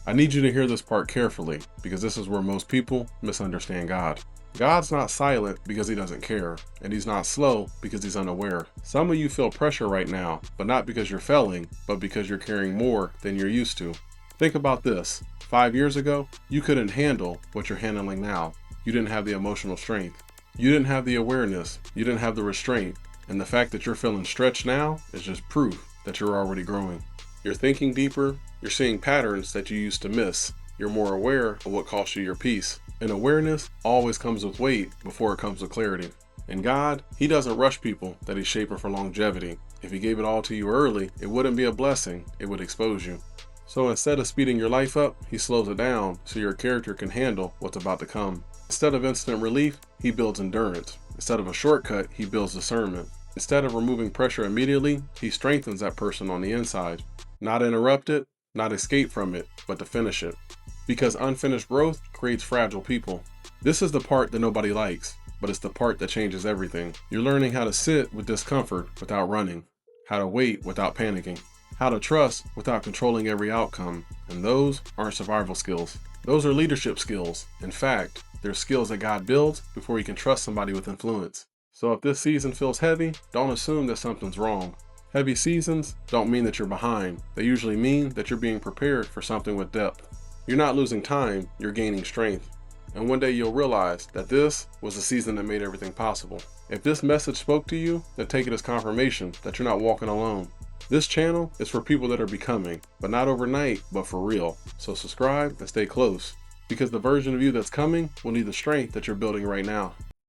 I need you to hear this part carefully because this is where most people misunderstand God. God's not silent because he doesn't care, and he's not slow because he's unaware. Some of you feel pressure right now, but not because you're failing, but because you're carrying more than you're used to. Think about this. 5 years ago, you couldn't handle what you're handling now. You didn't have the emotional strength. You didn't have the awareness. You didn't have the restraint. And the fact that you're feeling stretched now is just proof that you're already growing. You're thinking deeper. You're seeing patterns that you used to miss. You're more aware of what cost you your peace. And awareness always comes with weight before it comes with clarity. And God, he doesn't rush people that he's shaping for longevity. If he gave it all to you early, it wouldn't be a blessing, it would expose you. So instead of speeding your life up, he slows it down so your character can handle what's about to come. Instead of instant relief, he builds endurance. Instead of a shortcut, he builds discernment. Instead of removing pressure immediately, he strengthens that person on the inside. Not interrupt it, not escape from it, but to finish it. Because unfinished growth creates fragile people. This is the part that nobody likes, but it's the part that changes everything. You're learning how to sit with discomfort without running, how to wait without panicking, how to trust without controlling every outcome, and those aren't survival skills. Those are leadership skills. In fact, they're skills that God builds before you can trust somebody with influence. So if this season feels heavy, don't assume that something's wrong. Heavy seasons don't mean that you're behind. They usually mean that you're being prepared for something with depth. You're not losing time, you're gaining strength. And one day you'll realize that this was the season that made everything possible. If this message spoke to you, then take it as confirmation that you're not walking alone. This channel is for people that are becoming, but not overnight, but for real. So subscribe and stay close, because the version of you that's coming will need the strength that you're building right now.